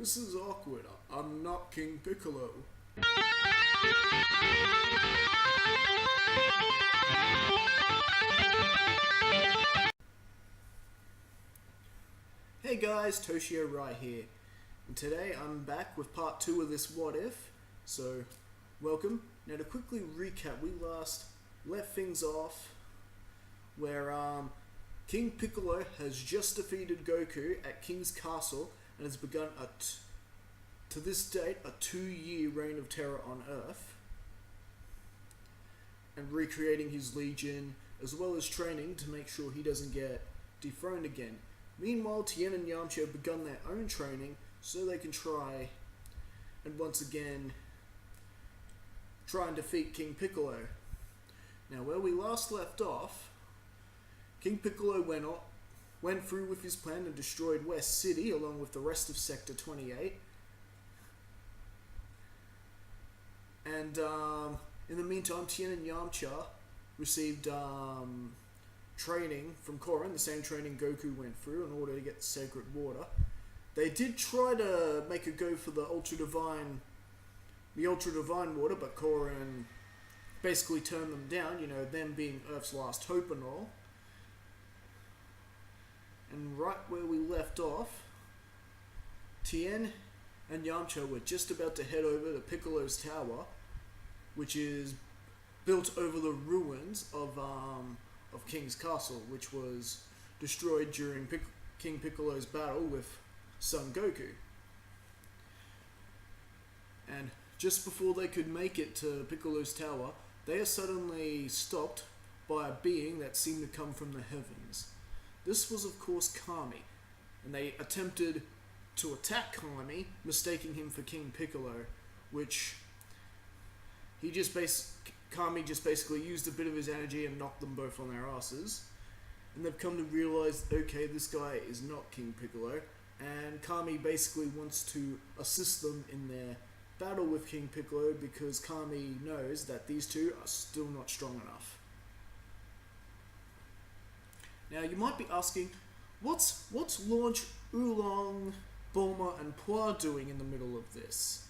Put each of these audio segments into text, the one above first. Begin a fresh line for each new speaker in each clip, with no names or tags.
This is awkward. I'm not King Piccolo. Hey guys, Toshio Rai here. And today I'm back with part 2 of this What If. So, welcome. Now to quickly recap, we last left things off where King Piccolo has just defeated Goku at King's Castle and has begun to this date a 2-year reign of terror on Earth, and recreating his legion as well as training to make sure he doesn't get dethroned again. Meanwhile, Tien and Yamcha have begun their own training so they can try and once again try and defeat King Piccolo. Now, where we last left off, King Piccolo went through with his plan and destroyed West City along with the rest of Sector 28. And in the meantime, Tien and Yamcha received training from Korin, the same training Goku went through in order to get the Sacred Water. They did try to make a go for the Ultra Divine Water, but Korin basically turned them down, them being Earth's last hope and all. And right where we left off, Tien and Yamcha were just about to head over to Piccolo's tower, which is built over the ruins of King's Castle, which was destroyed during King Piccolo's battle with Son Goku. And just before they could make it to Piccolo's tower, they are suddenly stopped by a being that seemed to come from the heavens. This was, of course, Kami, and they attempted to attack Kami, mistaking him for King Piccolo, which Kami just basically used a bit of his energy and knocked them both on their asses. And they've come to realize, okay, this guy is not King Piccolo, and Kami basically wants to assist them in their battle with King Piccolo because Kami knows that these two are still not strong enough. Now you might be asking, what's Launch Oolong, Bulma and Puar doing in the middle of this?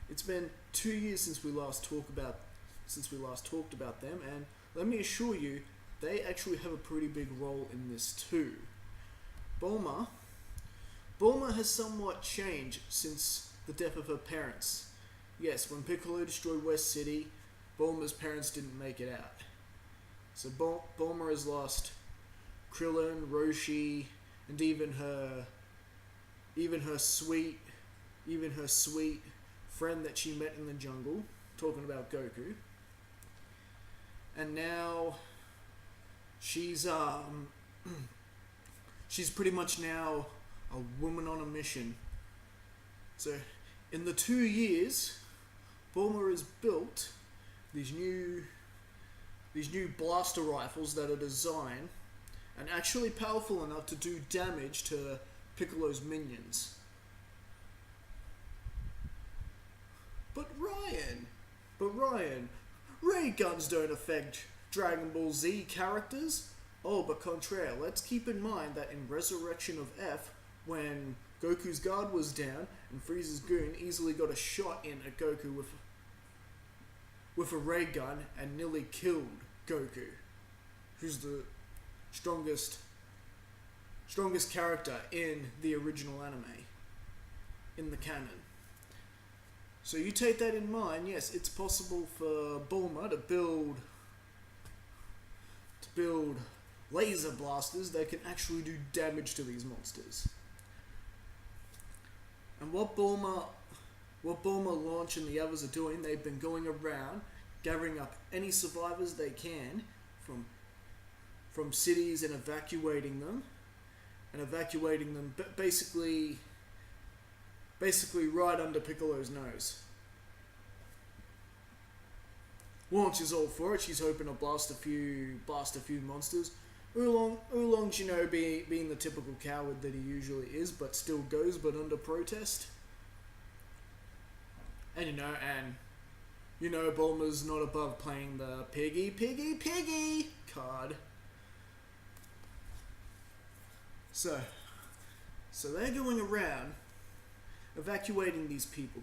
It's been 2 years since we last talked about them, and let me assure you, they actually have a pretty big role in this too. Bulma has somewhat changed since the death of her parents. Yes, when Piccolo destroyed West City, Bulma's parents didn't make it out. So Bulma has lost Krillin, Roshi, and even her sweet friend that she met in the jungle, talking about Goku. And now she's pretty much now a woman on a mission. So in the 2 years, Bulma has built these new blaster rifles that are designed and actually powerful enough to do damage to Piccolo's minions. But Ryan, ray guns don't affect Dragon Ball Z characters. Oh, but contraire, let's keep in mind that in Resurrection of F, when Goku's guard was down and Frieza's goon easily got a shot in at Goku with a ray gun and nearly killed Goku, who's the strongest character in the original anime, in the canon. So you take that in mind. Yes, it's possible for Bulma to build laser blasters that can actually do damage to these monsters. And what Bulma, Launch, and the others are doing, they've been going around gathering up any survivors they can from cities and evacuating them basically right under Piccolo's nose. Launch is all for it. She's hoping to blast a few monsters. Oolong's, being the typical coward that he usually is, but still goes, but under protest. And Bulma's not above playing the piggy card. So they're going around evacuating these people.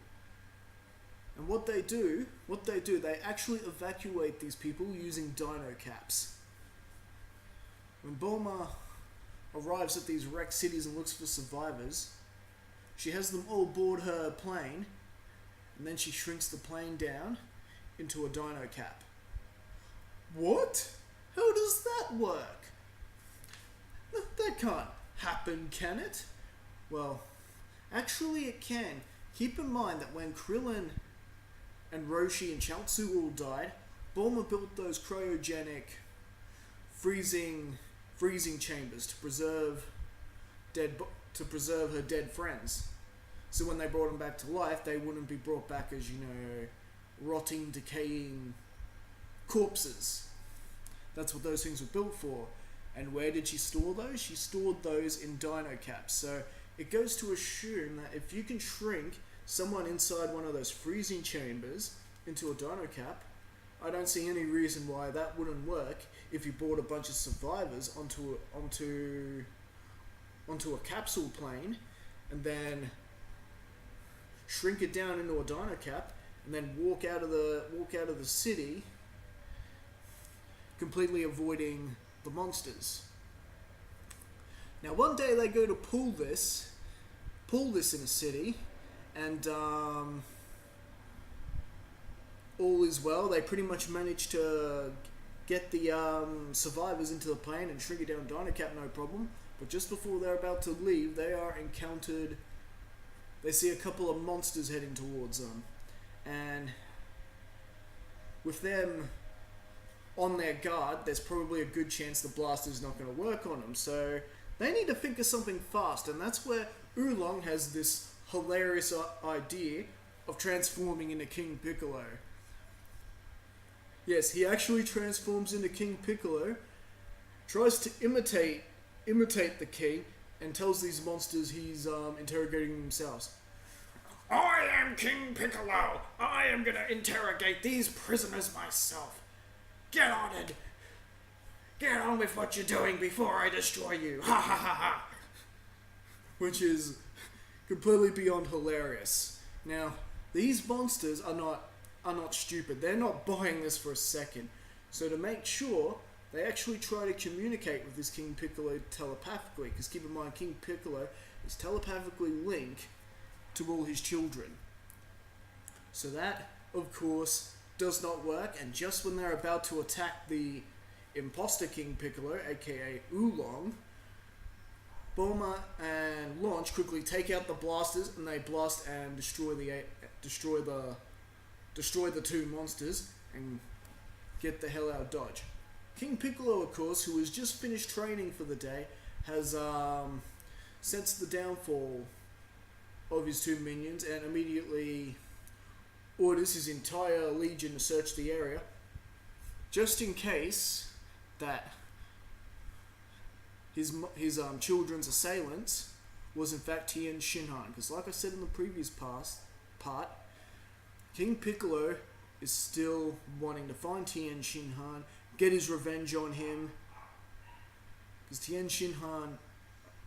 And what they do, they actually evacuate these people using dino caps. When Bulma arrives at these wrecked cities and looks for survivors, she has them all board her plane, and then she shrinks the plane down into a dino cap. What? How does that work? That can't happen, can it? Well, actually it can. Keep in mind that when Krillin and Roshi and Chaozu all died, Bulma built those cryogenic freezing chambers to preserve her dead friends. So when they brought them back to life, they wouldn't be brought back as, rotting, decaying corpses. That's what those things were built for. And where did she store those? She stored those in dino caps. So it goes to assume that if you can shrink someone inside one of those freezing chambers into a dino cap, I don't see any reason why that wouldn't work if you brought a bunch of survivors onto a capsule plane and then shrink it down into a dino cap and then walk out of the city, completely avoiding the monsters. Now one day they go to pull this in a city, and all is well. They pretty much manage to get the survivors into the plane and shrink it down dino cap, no problem. But just before they're about to leave, they see a couple of monsters heading towards them, and with them on their guard, there's probably a good chance the blaster's not going to work on them. So they need to think of something fast, and that's where Oolong has this hilarious idea of transforming into King Piccolo. Yes, he actually transforms into King Piccolo, tries to imitate the king, and tells these monsters he's interrogating themselves. I am King Piccolo! I am going to interrogate these prisoners myself. Get on it! Get on with what you're doing before I destroy you! Ha ha ha ha! Which is completely beyond hilarious. Now, these monsters are not stupid. They're not buying this for a second. So to make sure, they actually try to communicate with this King Piccolo telepathically. Because keep in mind, King Piccolo is telepathically linked to all his children. So that, of course, does not work, and just when they're about to attack the imposter King Piccolo, aka Oolong, Bulma and Launch quickly take out the blasters, and they blast and destroy the two monsters and get the hell out of Dodge. King Piccolo, of course, who has just finished training for the day, has sensed the downfall of his two minions and immediately orders his entire legion to search the area, just in case that his children's assailants was in fact Tien Shinhan. Because like I said in the previous part, King Piccolo is still wanting to find Tien Shinhan, get his revenge on him, because Tien Shinhan,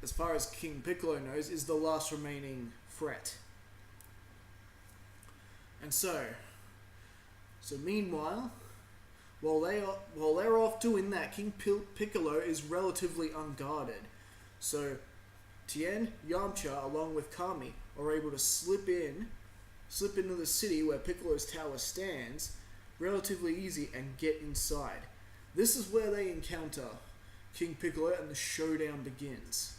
as far as King Piccolo knows, is the last remaining threat. And so meanwhile, while they're off doing that, King Piccolo is relatively unguarded. So Tien, Yamcha, along with Kami, are able to slip into the city where Piccolo's tower stands relatively easy and get inside. This is where they encounter King Piccolo and the showdown begins.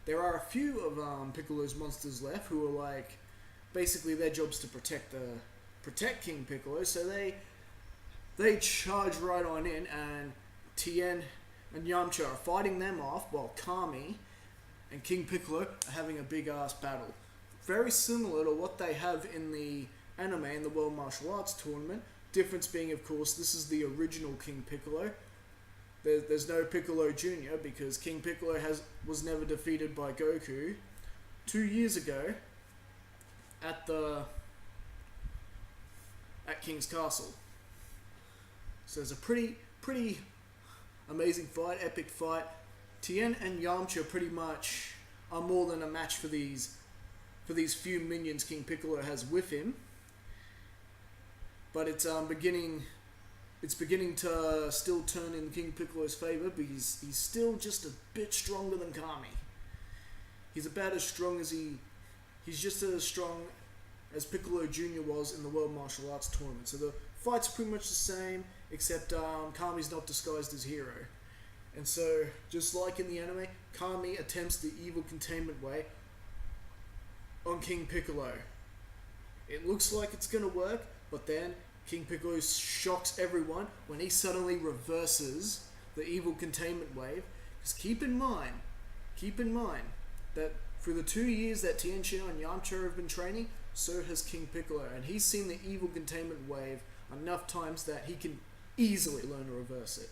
There are a few of Piccolo's monsters left who are like, basically their job's to protect King Piccolo, so they charge right on in, and Tien and Yamcha are fighting them off while Kami and King Piccolo are having a big ass battle. Very similar to what they have in the anime in the World Martial Arts Tournament. Difference being, of course, this is the original King Piccolo. There's no Piccolo Jr. because King Piccolo was never defeated by Goku 2 years ago at King's Castle. So it's a pretty amazing fight, epic fight. Tien and Yamcha pretty much are more than a match for these for these few minions King Piccolo has with him. But it's beginning to still turn in King Piccolo's favor, because he's still just a bit stronger than Kami. He's about as strong as he's just as strong as Piccolo Jr. was in the World Martial Arts Tournament. So the fight's pretty much the same, except Kami's not disguised as hero. And so, just like in the anime, Kami attempts the evil containment way on King Piccolo. It looks like it's gonna work, but then King Piccolo shocks everyone when he suddenly reverses the evil containment wave. Because keep in mind that for the 2 years that Tien, and Yamcha have been training, so has King Piccolo, and he's seen the evil containment wave enough times that he can easily learn to reverse it.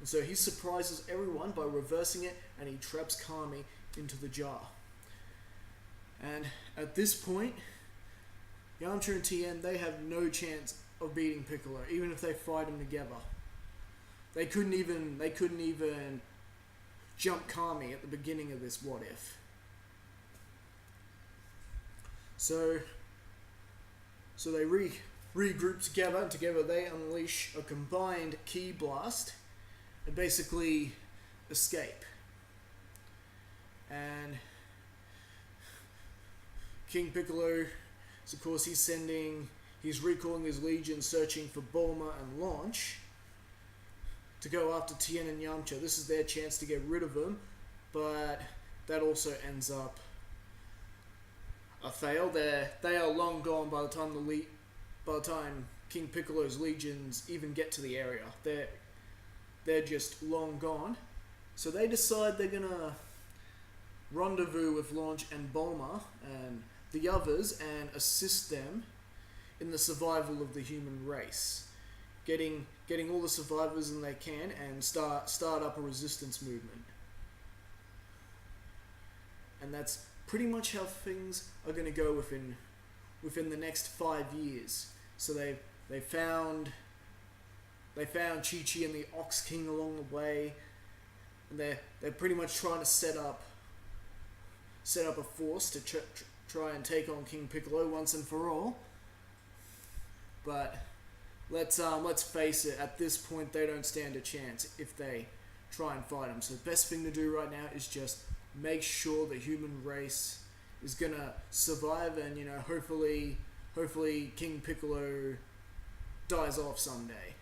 And so he surprises everyone by reversing it, and he traps Kami into the jar. And at this point, Yamcha and Tien, they have no chance of beating Piccolo, even if they fight him together. They couldn't even jump Kami at the beginning of this what if. So they regroup together, and together they unleash a combined ki blast and basically escape. And King Piccolo, of course, he's recalling his legion, searching for Bulma and Launch to go after Tien and Yamcha. This is their chance to get rid of them, but that also ends up a fail. They are long gone by the time King Piccolo's legions even get to the area. They're just long gone. So they decide they're gonna rendezvous with Launch and Bulma and the others and assist them in the survival of the human race, getting all the survivors in they can, and start up a resistance movement. And that's pretty much how things are going to go within the next 5 years. So they found Chi-Chi and the Ox King along the way, and they're pretty much trying to set up a force to try and take on King Piccolo once and for all. But let's face it, at this point they don't stand a chance if they try and fight him. So the best thing to do right now is just make sure the human race is gonna survive, and hopefully King Piccolo dies off someday.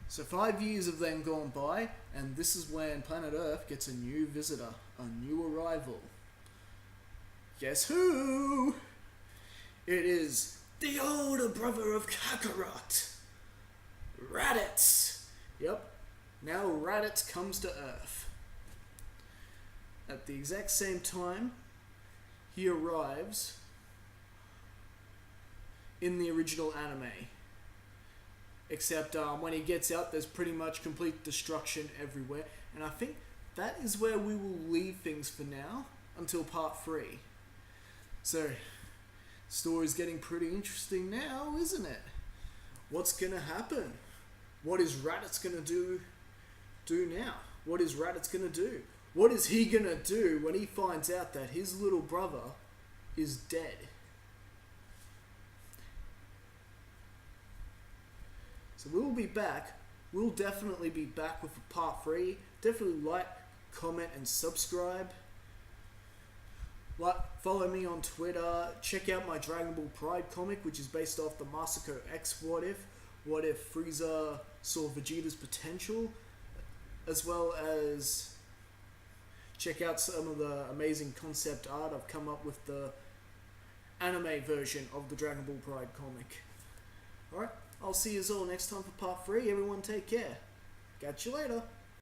So 5 years have then gone by, and this is when planet Earth gets a new visitor, a new arrival. Guess who? It is the older brother of Kakarot, Raditz. Yep, now Raditz comes to Earth. At the exact same time, he arrives in the original anime. Except when he gets out, there's pretty much complete destruction everywhere. And I think that is where we will leave things for now, until part 3. So, story's getting pretty interesting now, isn't it? What's gonna happen? What is Raditz gonna do now? What is Raditz gonna do? What is he gonna do when he finds out that his little brother is dead? So we'll be back. We'll definitely be back with a part 3. Definitely like, comment, and subscribe. Follow me on Twitter. Check out my Dragon Ball Pride comic, which is based off the Masako X What If. What if Frieza saw Vegeta's potential? As well as check out some of the amazing concept art I've come up with the anime version of the Dragon Ball Pride comic. Alright, I'll see you all next time for part 3. Everyone take care. Catch you later.